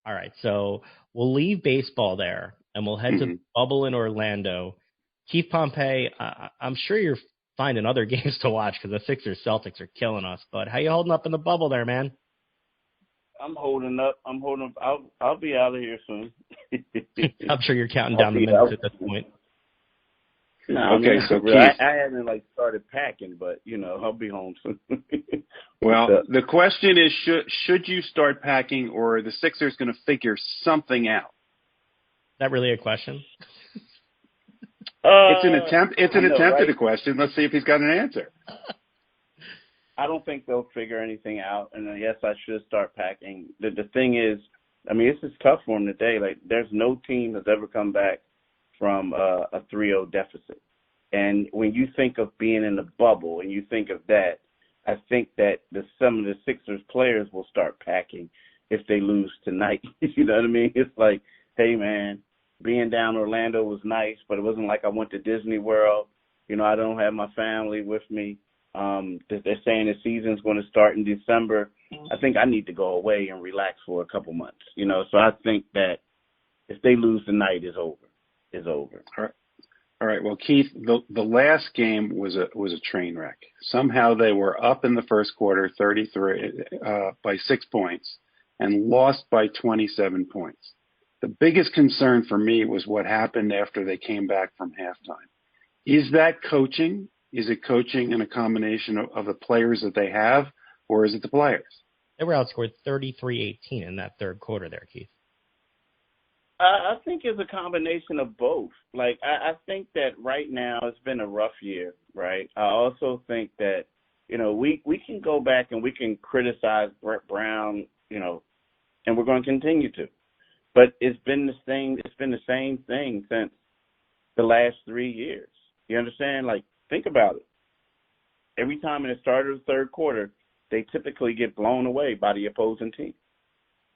All right, so we'll leave baseball there, and we'll head to the bubble in Orlando. Keith Pompey, I'm sure you're finding other games to watch because the Sixers Celtics are killing us. But how you holding up in the bubble there, man? I'm holding up. I'll be out of here soon. I'm sure you're counting down the minutes at this point. No, okay, so Keith, I haven't started packing, but I'll be home soon. Well, the question is, should you start packing, or are the Sixers going to figure something out? Is that really a question? It's an attempt. It's an attempt at a question. Let's see if he's got an answer. I don't think they'll figure anything out, and yes, I should start packing. The thing is, this is tough for them today. There's no team that's ever come back from a 3-0 deficit. And when you think of being in the bubble and you think of that, I think that some of the Sixers players will start packing if they lose tonight. You know what I mean? It's like, hey, man, being down Orlando was nice, but it wasn't like I went to Disney World. I don't have my family with me. They're saying the season's going to start in December. I think I need to go away and relax for a couple months. So I think that if they lose tonight, it's over. Is over. All right. Well, Keith, the last game was a train wreck. Somehow they were up in the first quarter, 33 by 6 points, and lost by 27 points. The biggest concern for me was what happened after they came back from halftime. Is that coaching? Is it coaching in a combination of the players that they have, or is it the players? They were outscored 33-18 in that third quarter there, Keith. I think it's a combination of both. I think that right now it's been a rough year, right? I also think that, we can go back and we can criticize Brett Brown, and we're going to continue to. But it's been the same thing since the last 3 years. You understand? Think about it. Every time in the start of the third quarter, they typically get blown away by the opposing team.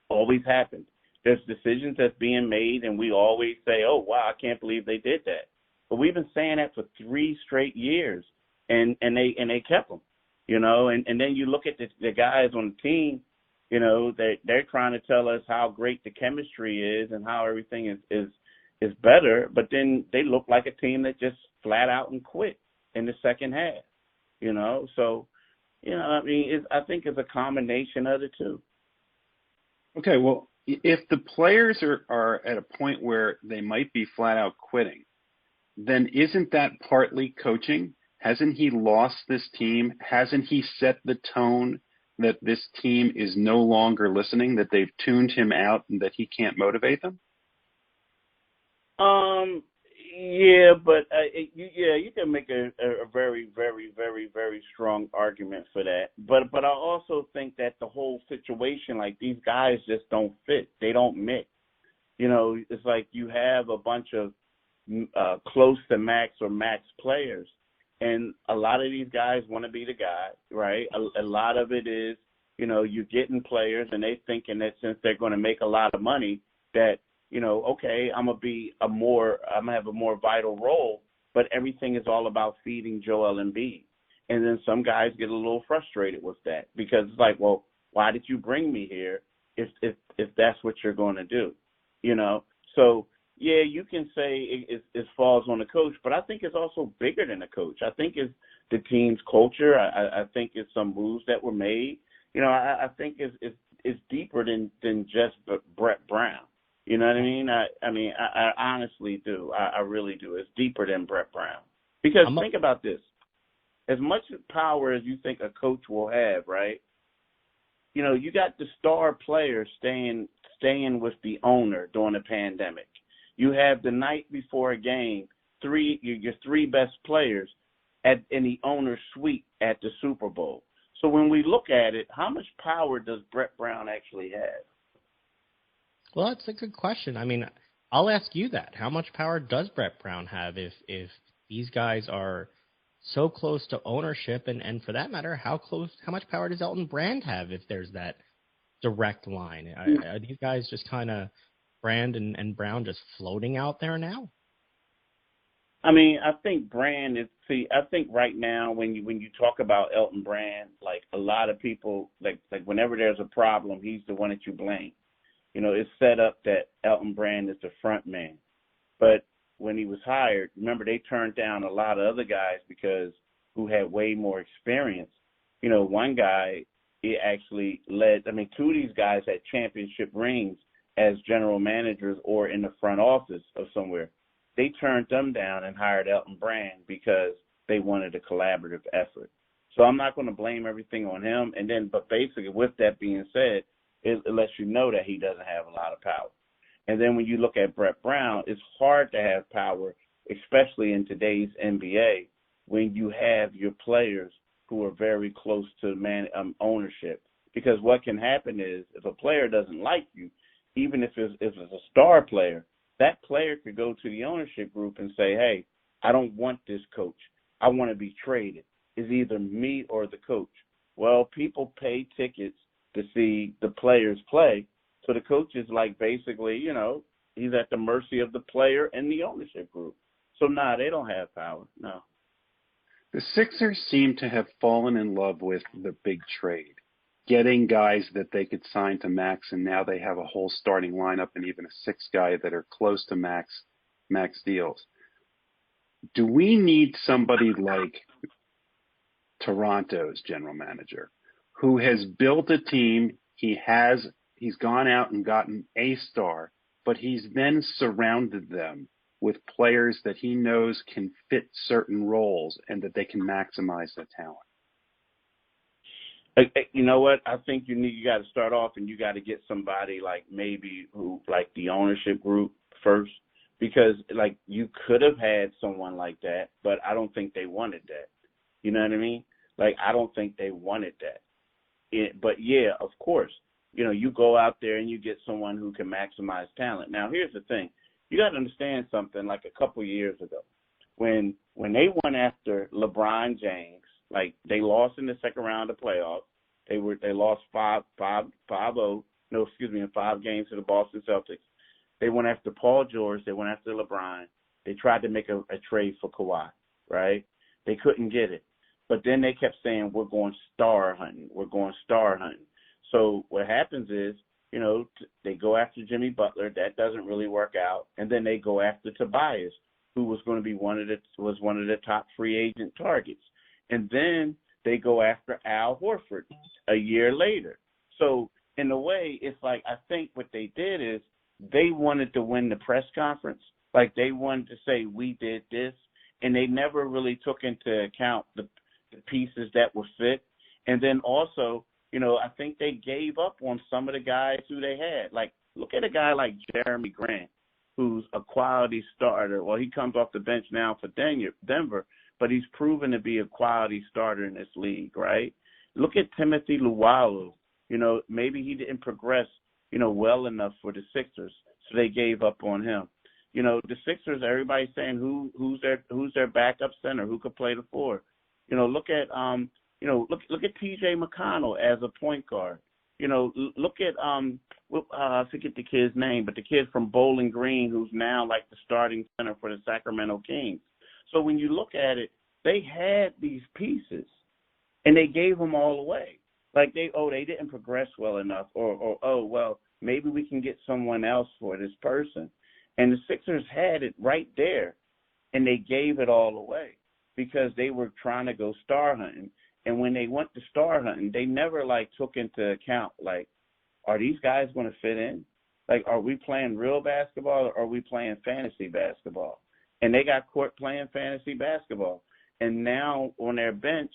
Always happens. There's decisions that's being made, and we always say, oh, wow, I can't believe they did that. But we've been saying that for 3 straight years, and they kept them, And then you look at the guys on the team, they're trying to tell us how great the chemistry is and how everything is better, but then they look like a team that just flat out and quit in the second half, So, I think it's a combination of the two. Okay, well, if the players are at a point where they might be flat out quitting, then isn't that partly coaching? Hasn't he lost this team? Hasn't he set the tone that this team is no longer listening, that they've tuned him out and that he can't motivate them? Yeah, but you can make a very, very, very, very strong argument for that. But I also think that the whole situation, these guys just don't fit. They don't mix. It's like you have a bunch of close to max or max players, and a lot of these guys want to be the guy, right? A lot of it is, you're getting players, and they thinking that since they're going to make a lot of money, that okay, I'm gonna have a more vital role, but everything is all about feeding Joel Embiid. And then some guys get a little frustrated with that because it's like, well, why did you bring me here if that's what you're going to do, So yeah, you can say it falls on the coach, but I think it's also bigger than the coach. I think it's the team's culture. I think it's some moves that were made. I think it's deeper than just Brett Brown. You know what I mean? I honestly do. I really do. It's deeper than Brett Brown. Because think about this. As much power as you think a coach will have, right? You got the star players staying with the owner during the pandemic. You have the night before a game, your 3 best players in the owner's suite at the Super Bowl. So when we look at it, how much power does Brett Brown actually have? Well, that's a good question. I'll ask you that. How much power does Brett Brown have if these guys are so close to ownership? And for that matter, how much power does Elton Brand have if there's that direct line? Are these guys just kind of Brand and Brown just floating out there now? I think Brand I think right now when you talk about Elton Brand, a lot of people, like whenever there's a problem, he's the one that you blame. it's set up that Elton Brand is the front man. But when he was hired, remember they turned down a lot of other guys because who had way more experience. One guy, he actually led, two of these guys had championship rings as general managers or in the front office of somewhere. They turned them down and hired Elton Brand because they wanted a collaborative effort. So I'm not going to blame everything on him. But basically, with that being said, it lets you know that he doesn't have a lot of power. And then when you look at Brett Brown, it's hard to have power, especially in today's NBA, when you have your players who are very close to ownership. Because what can happen is if a player doesn't like you, even if it's a star player, that player could go to the ownership group and say, hey, I don't want this coach. I want to be traded. It's either me or the coach. Well, people pay tickets to see the players play. So the coach is basically, he's at the mercy of the player and the ownership group. So, they don't have power, no. The Sixers seem to have fallen in love with the big trade, getting guys that they could sign to max, and now they have a whole starting lineup and even a sixth guy that are close to max deals. Do we need somebody like Toronto's general manager who has built a team? He's gone out and gotten a star, but he's then surrounded them with players that he knows can fit certain roles and that they can maximize their talent. You know what? I think you got to start off and you got to get somebody maybe who the ownership group first, because you could have had someone like that, but I don't think they wanted that. You know what I mean? I don't think they wanted that. But yeah, of course, you go out there and you get someone who can maximize talent. Now, here's the thing. You got to understand something. A couple years ago, when they went after LeBron James, they lost in the second round of playoffs. They lost 5-0 in 5 games to the Boston Celtics. They went after Paul George. They went after LeBron. They tried to make a trade for Kawhi, right? They couldn't get it. But then they kept saying, we're going star hunting. We're going star hunting. So what happens is, they go after Jimmy Butler. That doesn't really work out. And then they go after Tobias, who was going to be one of the top free agent targets. And then they go after Al Horford a year later. So in a way, it's I think what they did is they wanted to win the press conference. They wanted to say, we did this. And they never really took into account the pieces that were fit. And then also, I think they gave up on some of the guys who they had. Look at a guy like Jeremy Grant, who's a quality starter. Well, he comes off the bench now for Denver, but he's proven to be a quality starter in this league, right? Look at Timothy Luwawu. Maybe he didn't progress, well enough for the Sixers, so they gave up on him. The Sixers, everybody's saying who's their backup center, who could play the four. Look at look at T.J. McConnell as a point guard. Look at I forget the kid's name, but the kid from Bowling Green who's now the starting center for the Sacramento Kings. So when you look at it, they had these pieces, and they gave them all away. They didn't progress well enough, or maybe we can get someone else for this person. And the Sixers had it right there, and they gave it all away because they were trying to go star hunting. And when they went to star hunting, they never took into account are these guys going to fit in? Are we playing real basketball or are we playing fantasy basketball? And they got caught playing fantasy basketball. And now on their bench,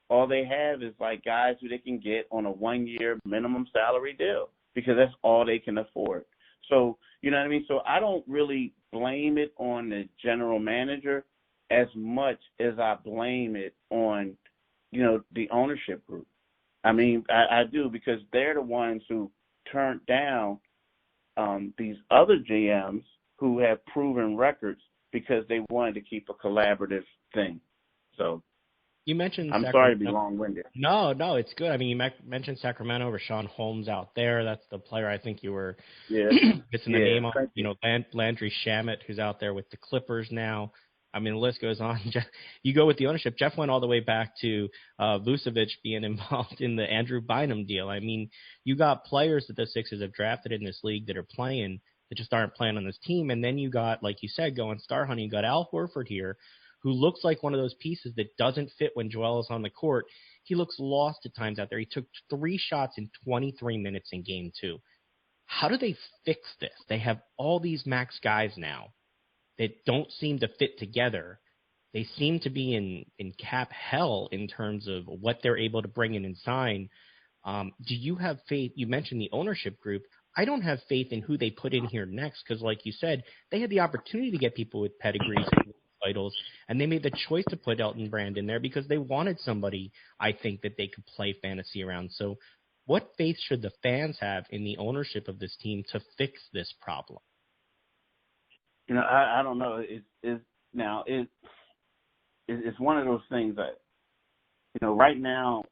all they have is guys who they can get on a 1-year minimum salary deal because that's all they can afford. So, you know what I mean? So I don't really blame it on the general manager as much as I blame it on, the ownership group. I do, because they're the ones who turned down these other GMs who have proven records because they wanted to keep a collaborative thing. So you mentioned I'm sorry to be long-winded. No, it's good. You mentioned Sacramento, Rashawn Holmes out there. That's the player I think you were missing the name on. Landry Shamet, who's out there with the Clippers now. I mean, the list goes on. You go with the ownership. Jeff went all the way back to Vucevic being involved in the Andrew Bynum deal. I mean, you got players that the Sixers have drafted in this league that are playing that just aren't playing on this team. And then you got, like you said, going star hunting. You got Al Horford here, who looks like one of those pieces that doesn't fit when Joel is on the court. He looks lost at times out there. He took 3 shots in 23 minutes in game 2. How do they fix this? They have all these max guys now that don't seem to fit together. They seem to be in cap hell in terms of what they're able to bring in and sign. Do you have faith? You mentioned the ownership group. I don't have faith in who they put in here next because, like you said, they had the opportunity to get people with pedigrees and titles, and they made the choice to put Elton Brand in there because they wanted somebody, I think, that they could play fantasy around. So what faith should the fans have in the ownership of this team to fix this problem? I don't know. It's one of those things that, right now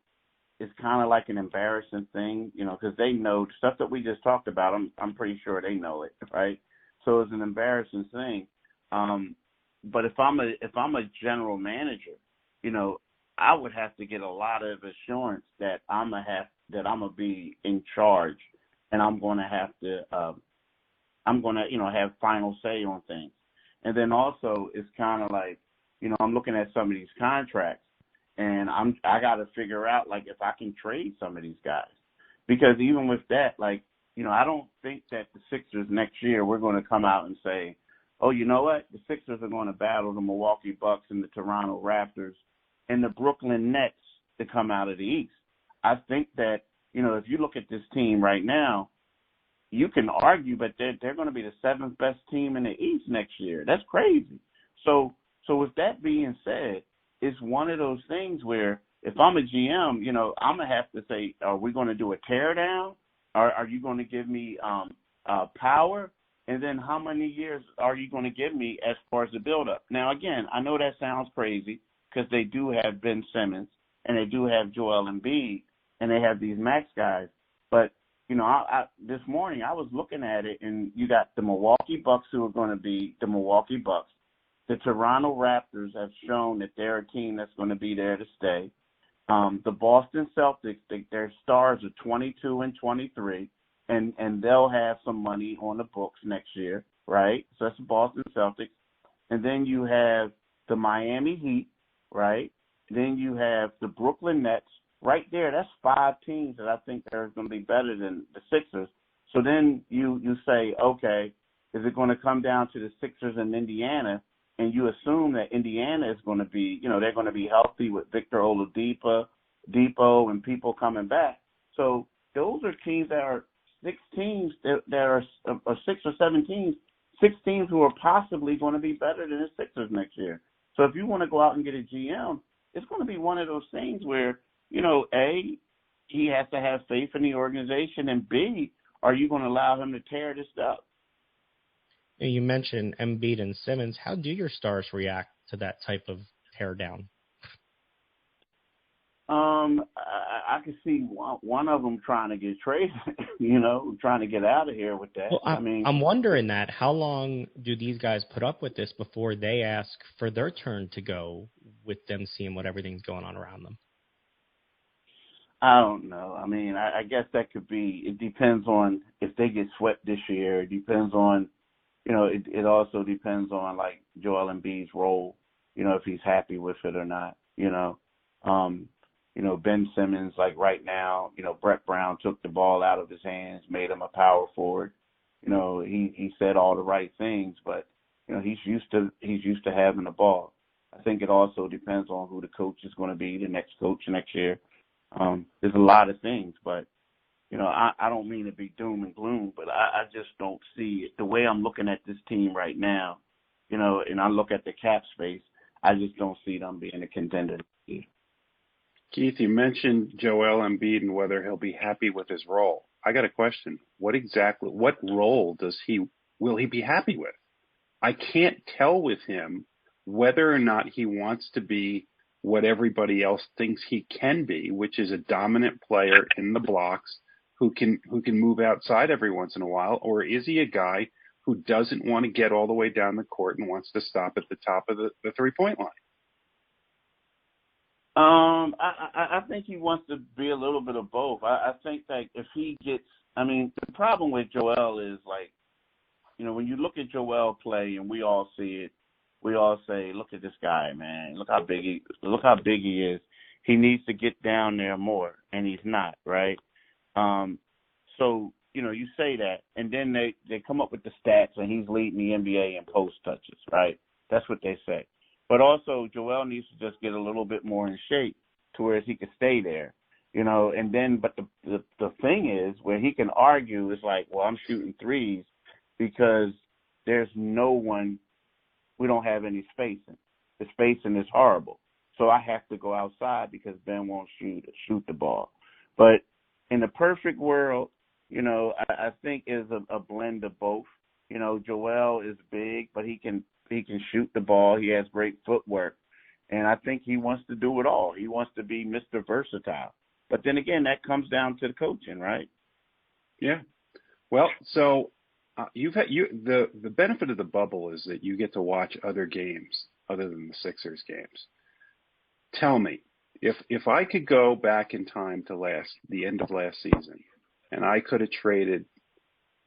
it's kind of like an embarrassing thing, because they know stuff that we just talked about. I'm pretty sure they know it, right? So it's an embarrassing thing. But if I'm a general manager, I would have to get a lot of assurance that I'm gonna be in charge, and I'm gonna have to have final say on things. And then also it's kind of like, I'm looking at some of these contracts, and I got to figure out like if I can trade some of these guys, because even with that, like, I don't think that the Sixers next year we're going to come out and say, oh, you know what, the Sixers are going to battle the Milwaukee Bucks and the Toronto Raptors and the Brooklyn Nets to come out of the East. I think that, if you look at this team right now, you can argue, but they're going to be the 7th best team in the East next year. That's crazy. So with that being said, it's one of those things where if I'm a GM, I'm going to have to say, are we going to do a tear down? Are you going to give me power? And then how many years are you going to give me as far as the build-up? Now, again, I know that sounds crazy because they do have Ben Simmons and they do have Joel Embiid and they have these max guys. But, this morning I was looking at it, and you got the Milwaukee Bucks who are going to be the Milwaukee Bucks. The Toronto Raptors have shown that they're a team that's going to be there to stay. The Boston Celtics, their stars are 22 and 23, and they'll have some money on the books next year, right? So that's the Boston Celtics. And then you have the Miami Heat, right? Then you have the Brooklyn Nets. Right there, that's 5 teams that I think are going to be better than the Sixers. So then you say, okay, is it going to come down to the Sixers and Indiana? And you assume that Indiana is going to be, they're going to be healthy with Victor Oladipo, and people coming back. So those are teams that are 6 teams that are 6 or 7 teams, 6 teams who are possibly going to be better than the Sixers next year. So if you want to go out and get a GM, it's going to be one of those things where, A, he has to have faith in the organization, and B, are you going to allow him to tear this up? You mentioned Embiid and Simmons. How do your stars react to that type of tear down? I can see one of them trying to get traded, trying to get out of here with that. Well, I'm wondering that. How long do these guys put up with this before they ask for their turn to go with them seeing what everything's going on around them? I don't know. I mean, I guess that could be, it depends on if they get swept this year. It depends on, it also depends on, like, Joel Embiid's role, if he's happy with it or not, Ben Simmons, like right now, Brett Brown took the ball out of his hands, made him a power forward. He said all the right things, but, he's used to having the ball. I think it also depends on who the coach is going to be, the next coach next year. There's a lot of things, but, I don't mean to be doom and gloom, but I just don't see it. The way I'm looking at this team right now, and I look at the cap space, I just don't see them being a contender. Keith, you mentioned Joel Embiid and whether he'll be happy with his role. I got a question. What role will he be happy with? I can't tell with him whether or not he wants to be what everybody else thinks he can be, which is a dominant player in the blocks who can move outside every once in a while, or is he a guy who doesn't want to get all the way down the court and wants to stop at the top of the 3-point line? I think he wants to be a little bit of both. I think that if he gets, the problem with Joel is like, when you look at Joel play and we all see it, we all say, look at this guy, man. Look how big he is. He needs to get down there more, and he's not, right? So, you say that, and then they come up with the stats, and he's leading the NBA in post touches, right? That's what they say. But also, Joel needs to just get a little bit more in shape to where he can stay there, and then, but the thing is, where he can argue is like, well, I'm shooting threes because there's no one, we don't have any spacing. The spacing is horrible. So I have to go outside because Ben won't shoot the ball. But in the perfect world, I think is a blend of both. Joel is big, but he can shoot the ball. He has great footwork. And I think he wants to do it all. He wants to be Mr. Versatile. But then again, that comes down to the coaching, right? Yeah. Well, so the benefit of the bubble is that you get to watch other games other than the Sixers games. Tell me, if I could go back in time to the end of last season, and I could have traded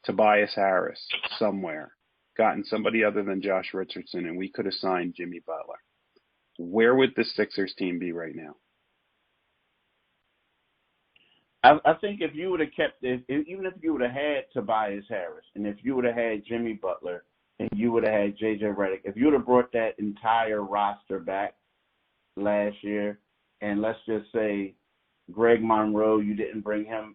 Tobias Harris somewhere, gotten somebody other than Josh Richardson, and we could have signed Jimmy Butler, where would the Sixers team be right now? I think if you would have kept it, even if you would have had Tobias Harris, and if you would have had Jimmy Butler, and you would have had J.J. Redick, if you would have brought that entire roster back last year, and let's just say Greg Monroe, you didn't bring him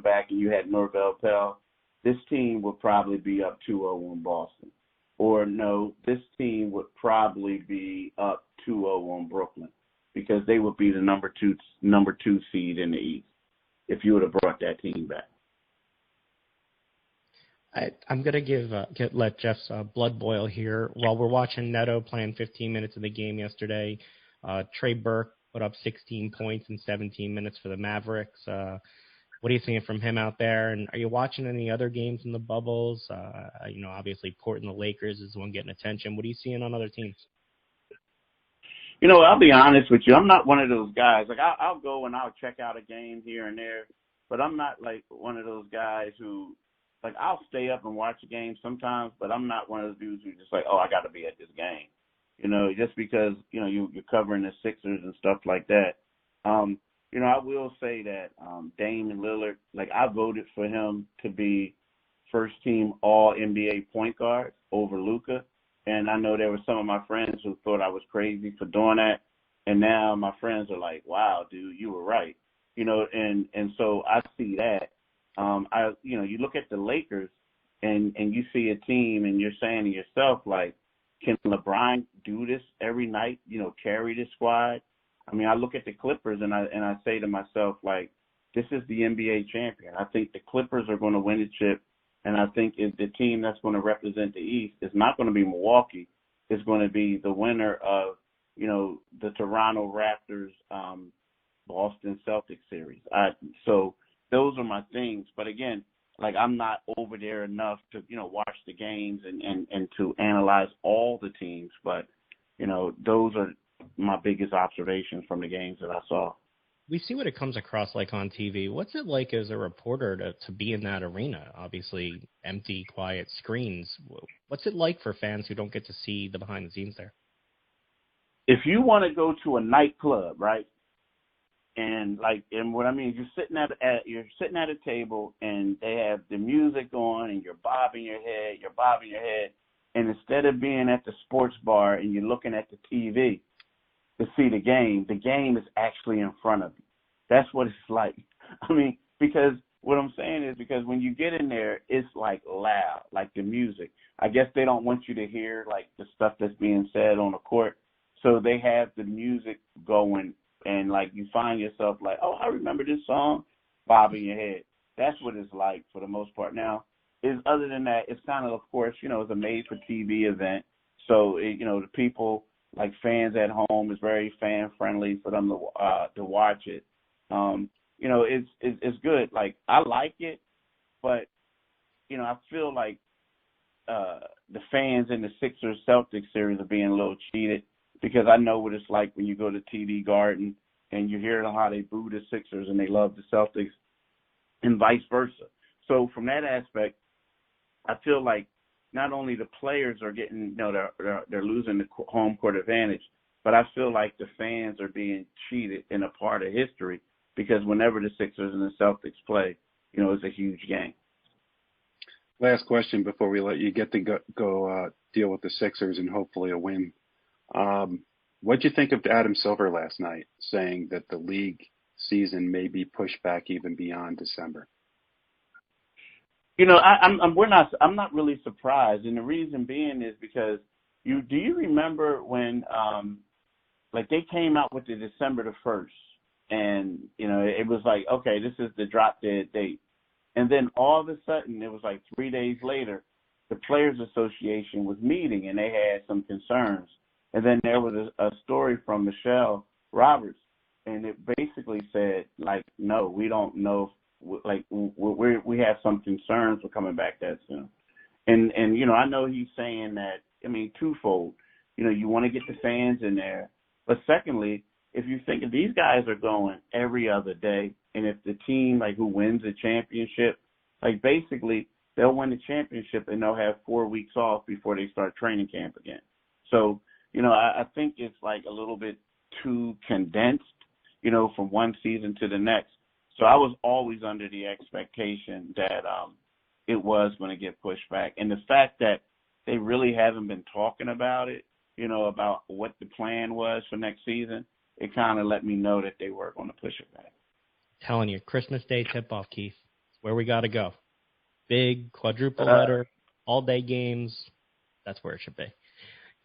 back, and you had Norvell Pell, this team would probably be up 2-0 in Boston. Or no, this team would probably be up 2-0 on Brooklyn because they would be the number two seed in the East if you would have brought that team back. I'm going to let Jeff's blood boil here. While we're watching Neto playing 15 minutes of the game yesterday, Trey Burke put up 16 points in 17 minutes for the Mavericks. What are you seeing from him out there? And are you watching any other games in the bubbles? Obviously Portland, the Lakers is the one getting attention. What are you seeing on other teams? I'll be honest with you. I'm not one of those guys. Like, I'll go and I'll check out a game here and there, but I'm not like one of those guys who, like, I'll stay up and watch a game sometimes, but I'm not one of those dudes who just like, oh, I got to be at this game. Just because, you're covering the Sixers and stuff like that. I will say that Damian Lillard, like, I voted for him to be first team all NBA point guard over Luka. And I know there were some of my friends who thought I was crazy for doing that. And now my friends are like, wow, dude, you were right. And so I see that. You look at the Lakers and you see a team and you're saying to yourself, like, can LeBron do this every night, carry this squad? I look at the Clippers and I say to myself, like, this is the NBA champion. I think the Clippers are going to win the chip. And I think the team that's going to represent the East is not going to be Milwaukee. It's going to be the winner of, the Toronto Raptors, Boston Celtics series. So those are my things. But again, like, I'm not over there enough to, watch the games and to analyze all the teams. But, those are my biggest observations from the games that I saw. We see what it comes across like on TV. What's it like as a reporter to be in that arena? Obviously, empty, quiet screens. What's it like for fans who don't get to see the behind the scenes there? If you want to go to a nightclub, right? And what I mean is you're sitting at a table and they have the music on and you're bobbing your head, and instead of being at the sports bar and you're looking at the TV to see the game is actually in front of you. That's what it's like. Because what I'm saying is because when you get in there, it's like loud, like the music. I guess they don't want you to hear like the stuff that's being said on the court. So they have the music going and like you find yourself like, oh, I remember this song, bobbing your head. That's what it's like for the most part. Now, other than that, it's kind of course, it's a made-for-TV event. So, the people, like fans at home, is very fan friendly for them to watch it. It's good. Like, I like it, but I feel like the fans in the Sixers Celtics series are being a little cheated, because I know what it's like when you go to TD Garden and you hear how they boo the Sixers and they love the Celtics, and vice versa. So from that aspect, I feel like not only the players are getting, they're losing the home court advantage, but I feel like the fans are being cheated in a part of history, because whenever the Sixers and the Celtics play, it's a huge game. Last question before we let you get to go deal with the Sixers and hopefully a win. What'd you think of Adam Silver last night saying that the league season may be pushed back even beyond December? I'm not really surprised, and the reason being is because do you remember when they came out with the December the 1st, and it was like, okay, this is the drop dead date, and then all of a sudden it was like 3 days later, the Players Association was meeting and they had some concerns, and then there was a story from Michelle Roberts, and it basically said no, we don't know. We have some concerns for coming back that soon. And I know he's saying that, twofold. You want to get the fans in there. But secondly, if you think if these guys are going every other day, and if the team who wins the championship, basically they'll win the championship and they'll have 4 weeks off before they start training camp again. So, I think it's a little bit too condensed, from one season to the next. So I was always under the expectation that it was going to get pushed back. And the fact that they really haven't been talking about it, about what the plan was for next season, it kind of let me know that they were going to push it back. Telling you, Christmas Day tip-off, Keith. It's where we got to go. Big quadruple header, all-day games. That's where it should be.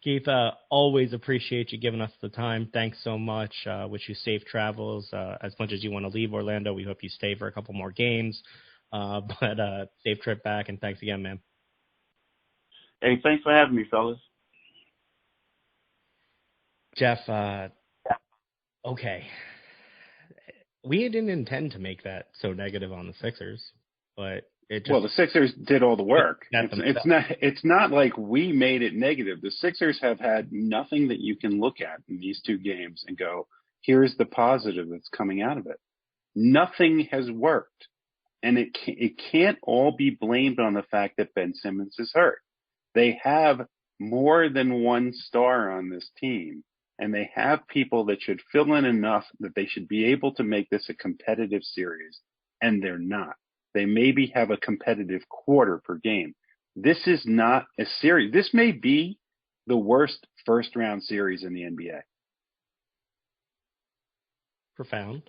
Keith, always appreciate you giving us the time. Thanks so much. Wish you safe travels. As much as you want to leave Orlando, we hope you stay for a couple more games. But safe trip back, and thanks again, man. Hey, thanks for having me, fellas. Jeff, okay. We didn't intend to make that so negative on the Sixers, but the Sixers did all the work. It's not like we made it negative. The Sixers have had nothing that you can look at in these two games and go, here's the positive that's coming out of it. Nothing has worked. And it can't all be blamed on the fact that Ben Simmons is hurt. They have more than one star on this team, and they have people that should fill in enough that they should be able to make this a competitive series, and they're not. They maybe have a competitive quarter per game. This is not a series. This may be the worst first-round series in the NBA. Profound.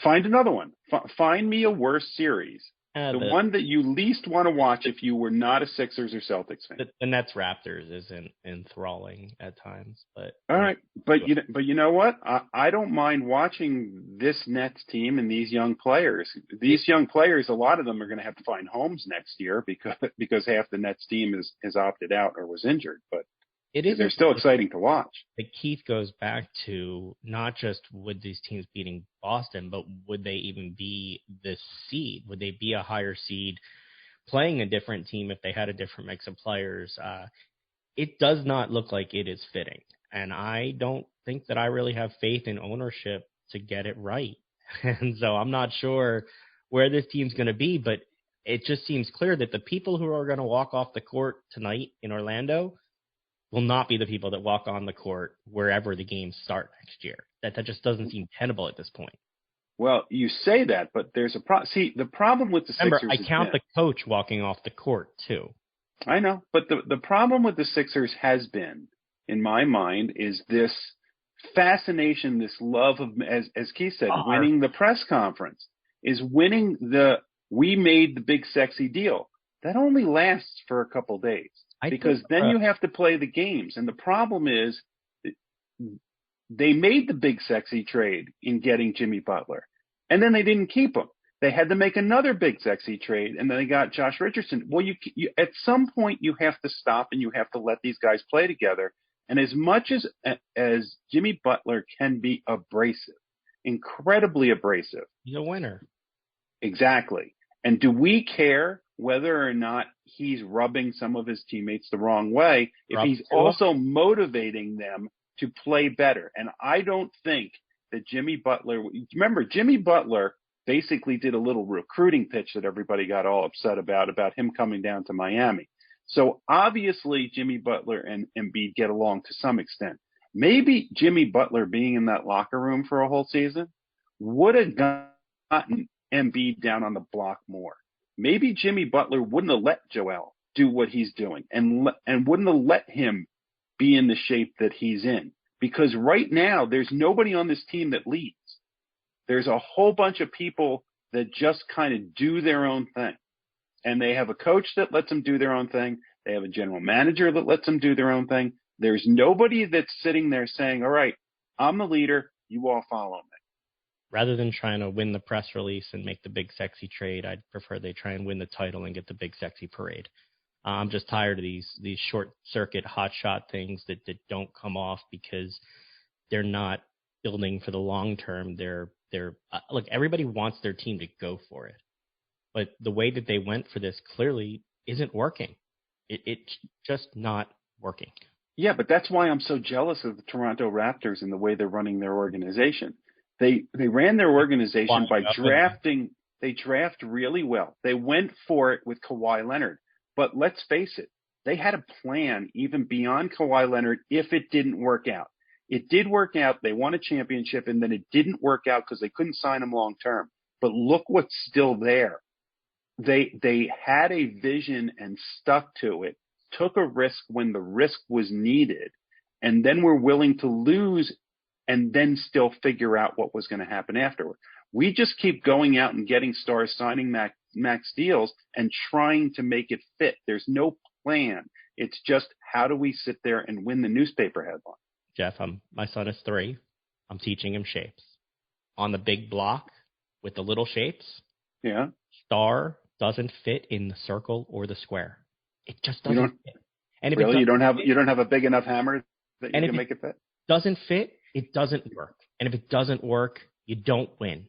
Find another one. Find me a worse series. The one that you least want to watch if you were not a Sixers or Celtics fan. The Nets Raptors is enthralling at times, but all right. But you know what? I don't mind watching this Nets team and these young players. These young players, a lot of them are going to have to find homes next year because half the Nets team is opted out or was injured. But they're still exciting to watch. But Keith goes back to not just would these teams beating Boston, but would they even be this seed? Would they be a higher seed playing a different team if they had a different mix of players? It does not look like it is fitting. And I don't think that I really have faith in ownership to get it right. And so I'm not sure where this team's going to be, but it just seems clear that the people who are going to walk off the court tonight in Orlando will not be the people that walk on the court wherever the games start next year. That just doesn't seem tenable at this point. Well, you say that, but there's a problem. See, the problem with the Sixers I count the coach walking off the court, too. I know, but the problem with the Sixers has been, in my mind, is this fascination, this love of, as Keith said, winning the press conference, is winning we made the big sexy deal. That only lasts for a couple days. Because then you have to play the games. And the problem is they made the big sexy trade in getting Jimmy Butler. And then they didn't keep him. They had to make another big sexy trade, and then they got Josh Richardson. Well, you at some point you have to stop and you have to let these guys play together. And as much as Jimmy Butler can be abrasive, incredibly abrasive. He's a winner. Exactly. And do we care whether or not he's rubbing some of his teammates the wrong way, if he's Tua? also motivating them to play better. And I don't think that Jimmy Butler – remember, Jimmy Butler basically did a little recruiting pitch that everybody got all upset about him coming down to Miami. So obviously Jimmy Butler and Embiid get along to some extent. Maybe Jimmy Butler being in that locker room for a whole season would have gotten Embiid down on the block more. Maybe Jimmy Butler wouldn't have let Joel do what he's doing and wouldn't have let him be in the shape that he's in. Because right now, there's nobody on this team that leads. There's a whole bunch of people that just kind of do their own thing. And they have a coach that lets them do their own thing. They have a general manager that lets them do their own thing. There's nobody that's sitting there saying, all right, I'm the leader. You all follow me. Rather than trying to win the press release and make the big sexy trade, I'd prefer they try and win the title and get the big sexy parade. I'm just tired of these short circuit hot shot things that don't come off because they're not building for the long term. Look, everybody wants their team to go for it, but the way that they went for this clearly isn't working. It's just not working. Yeah, but that's why I'm so jealous of the Toronto Raptors and the way they're running their organization. They ran their organization by drafting. They draft really well. They went for it with Kawhi Leonard. But let's face it, they had a plan even beyond Kawhi Leonard if it didn't work out. It did work out. They won a championship, and then it didn't work out because they couldn't sign him long term. But look what's still there. They had a vision and stuck to it, took a risk when the risk was needed, and then were willing to lose and then still figure out what was going to happen afterward. We just keep going out and getting stars, signing max deals, and trying to make it fit. There's no plan. It's just how do we sit there and win the newspaper headline? Jeff, my son is 3. I'm teaching him shapes. On the big block with the little shapes, yeah, star doesn't fit in the circle or the square. It just doesn't fit. And if really, you don't have a big enough hammer that you can make it fit? Doesn't fit, it doesn't work. And if it doesn't work, you don't win.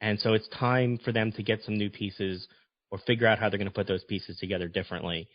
And so it's time for them to get some new pieces or figure out how they're going to put those pieces together differently.